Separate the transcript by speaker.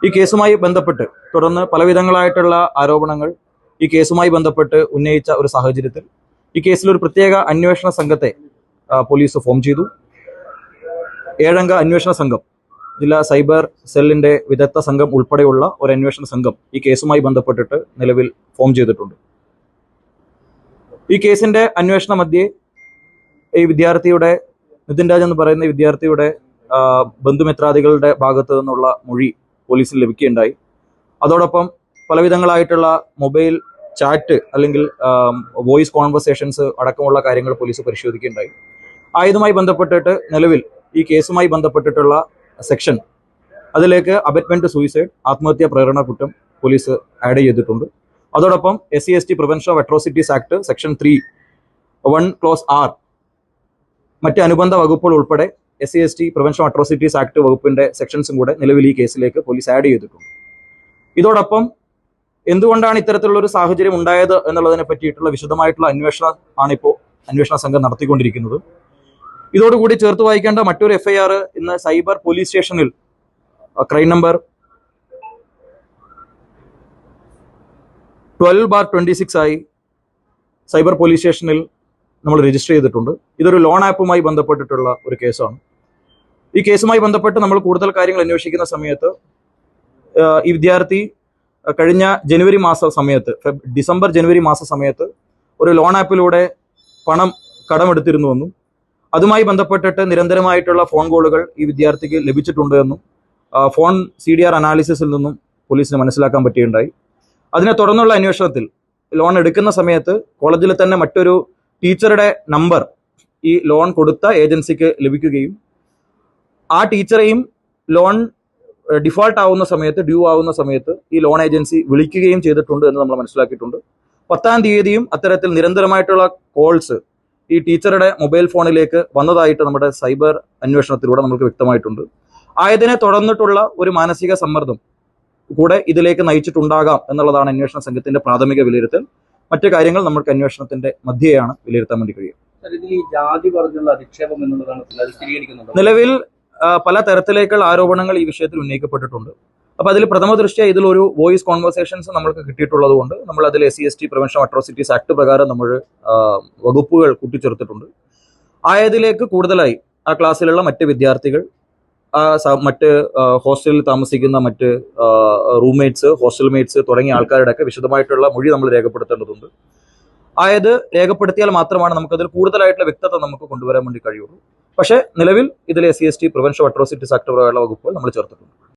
Speaker 1: ഈ കേസുമായി ബന്ധപ്പെട്ട് തുടർന്ന് പലവിധങ്ങളായിട്ടുള്ള ആരോപണങ്ങൾ ഈ കേസുമായി ബന്ധപ്പെട്ട് ഉന്നയിച്ച ഒരു സാഹചര്യത്തിൽ ഈ കേസിൽ ഒരു പ്രത്യേക അന്വേഷണ സംഘത്തെ പോലീസ് ഫോം ചെയ്തു. 7 അംഗ അന്വേഷണ സംഘം, ജില്ലാ സൈബർ സെല്ലിന്റെ വിദഗ്ധ സംഘം ഉൾപ്പെടെയുള്ള ഒരു അന്വേഷണ സംഘം ഈ കേസുമായി ബന്ധപ്പെട്ടിട്ട് നിലവിൽ ഫോം ചെയ്തിട്ടുണ്ട്. ഈ കേസിന്റെ അന്വേഷണ മധ്യേ ഈ വിദ്യാർത്ഥിയുടെ നിതിൻ രാജ് എന്ന് പറയുന്ന വിദ്യാർത്ഥിയുടെ ബന്ധുമിത്രാദികളുടെ ഭാഗത്തു നിന്നുള്ള മൊഴി പോലീസിൽ ലഭിക്കുകയുണ്ടായി. അതോടൊപ്പം പലവിധങ്ങളായിട്ടുള്ള മൊബൈൽ ചാറ്റ് അല്ലെങ്കിൽ വോയിസ് കോൺവെർസേഷൻസ് അടക്കമുള്ള കാര്യങ്ങൾ പോലീസ് പരിശോധിക്കുകയുണ്ടായി. ആയതുമായി ബന്ധപ്പെട്ടിട്ട് നിലവിൽ ഈ കേസുമായി ബന്ധപ്പെട്ടിട്ടുള്ള സെക്ഷൻ അതിലേക്ക് അബറ്റ്മെന്റ് സൂയിസൈഡ്, ആത്മഹത്യാ പ്രേരണ കുറ്റം പോലീസ് ആഡ് ചെയ്തിട്ടുണ്ട്. അതോടൊപ്പം SC/ST prevention of atrocities act section 3(1) close R മറ്റ് അനുബന്ധ വകുപ്പുകൾ ഉൾപ്പെടെ SC/ST prevention of atrocities act വകുപ്പിന്റെ സെക്ഷൻസും കൂടെ നിലവിൽ ഈ കേസിലേക്ക് പോലീസ് ആഡ് ചെയ്തിട്ടുണ്ട്. ഇതോടൊപ്പം എന്തുകൊണ്ടാണ് ഇത്തരത്തിലുള്ള ഒരു സാഹചര്യം ഉണ്ടായത് എന്നുള്ളതിനെ പറ്റിയിട്ടുള്ള വിശദമായിട്ടുള്ള അന്വേഷണം ആണിപ്പോൾ അന്വേഷണ സംഘം നടത്തിക്കൊണ്ടിരിക്കുന്നത്. ഇതോടുകൂടി ചേർത്ത് വായിക്കേണ്ട മറ്റൊരു FIR ഇന്ന് സൈബർ പോലീസ് സ്റ്റേഷനിൽ ക്രൈം നമ്പർ 12/26 ആയി സൈബർ പോലീസ് സ്റ്റേഷനിൽ നമ്മൾ രജിസ്റ്റർ ചെയ്തിട്ടുണ്ട്. ഇതൊരു ലോൺ ആപ്പുമായി ബന്ധപ്പെട്ടിട്ടുള്ള ഒരു കേസാണ്. ഈ കേസുമായി ബന്ധപ്പെട്ട് നമ്മൾ കൂടുതൽ കാര്യങ്ങൾ അന്വേഷിക്കുന്ന സമയത്ത് ഈ വിദ്യാർത്ഥി കഴിഞ്ഞ ജനുവരി മാസ സമയത്ത്, ഡിസംബർ ജനുവരി മാസ സമയത്ത് ഒരു ലോൺ ആപ്പിലൂടെ പണം കടമെടുത്തിരുന്നുവെന്നും അതുമായി ബന്ധപ്പെട്ടിട്ട് നിരന്തരമായിട്ടുള്ള ഫോൺ കോളുകൾ ഈ വിദ്യാർത്ഥിക്ക് ലഭിച്ചിട്ടുണ്ട് എന്നും ഫോൺ CDR അനാലിസിസിൽ നിന്നും പോലീസിന് മനസ്സിലാക്കാൻ പറ്റുകയുണ്ടായി. അതിനെ തുടർന്നുള്ള അന്വേഷണത്തിൽ ലോൺ എടുക്കുന്ന സമയത്ത് കോളേജിൽ തന്നെ മറ്റൊരു ടീച്ചറുടെ നമ്പർ ഈ ലോൺ കൊടുത്ത ഏജൻസിക്ക് ലഭിക്കുകയും ആ ടീച്ചറെയും ലോൺ ഡിഫോൾട്ട് ആവുന്ന സമയത്ത്, ഡ്യൂ ആവുന്ന സമയത്ത് ഈ ലോൺ ഏജൻസി വിളിക്കുകയും ചെയ്തിട്ടുണ്ട് എന്ന് നമ്മൾ മനസ്സിലാക്കിയിട്ടുണ്ട്. 10-ാം തീയതിയും അത്തരത്തിൽ നിരന്തരമായിട്ടുള്ള കോൾസ് ഈ ടീച്ചറുടെ മൊബൈൽ ഫോണിലേക്ക് വന്നതായിട്ട് നമ്മുടെ സൈബർ അന്വേഷണത്തിലൂടെ നമുക്ക് വ്യക്തമായിട്ടുണ്ട്. ആയതിനെ തുടർന്നിട്ടുള്ള ഒരു മാനസിക സമ്മർദ്ദം കൂടെ ഇതിലേക്ക് നയിച്ചിട്ടുണ്ടാകാം എന്നുള്ളതാണ് അന്വേഷണ സംഘത്തിന്റെ പ്രാഥമിക വിലയിരുത്തൽ. മറ്റു കാര്യങ്ങൾ നമുക്ക് അന്വേഷണത്തിന്റെ മധ്യയാണ് വിലയിരുത്താൻ വേണ്ടി കഴിയും. നിലവിൽ പല തരത്തിലേക്കുള്ള ആരോപണങ്ങൾ ഈ വിഷയത്തിൽ ഉന്നയിക്കപ്പെട്ടിട്ടുണ്ട്. അപ്പൊ അതിൽ പ്രഥമ ദൃഷ്ട്യാ ഇതിലൊരു വോയിസ് കോൺവെർസേഷൻസ് നമ്മൾക്ക് കിട്ടിയിട്ടുള്ളത് കൊണ്ട് നമ്മൾ അതിൽ SC/ST prevention of atrocities act പ്രകാരം നമ്മൾ വകുപ്പുകൾ കൂട്ടിച്ചേർത്തിട്ടുണ്ട്. ആയതിലേക്ക് കൂടുതലായി ആ ക്ലാസ്സിലുള്ള മറ്റ് വിദ്യാർത്ഥികൾ, മറ്റ് ഹോസ്റ്റലിൽ താമസിക്കുന്ന മറ്റ് റൂംമേറ്റ്സ്, ഹോസ്റ്റൽ മേറ്റ്സ് തുടങ്ങിയ ആൾക്കാരുടെ ഒക്കെ വിശദമായിട്ടുള്ള മൊഴി നമ്മൾ രേഖപ്പെടുത്തേണ്ടതുണ്ട്. ആയത് രേഖപ്പെടുത്തിയാൽ മാത്രമാണ് നമുക്കതിൽ കൂടുതലായിട്ടുള്ള വ്യക്തത നമുക്ക് കൊണ്ടുവരാൻ വേണ്ടി കഴിയുള്ളൂ. പക്ഷേ നിലവിൽ ഇതിൽ SC/ST prevention of atrocities act പ്രകാരമുള്ള വകുപ്പുകൾ നമ്മൾ ചേർത്തിട്ടുണ്ട്.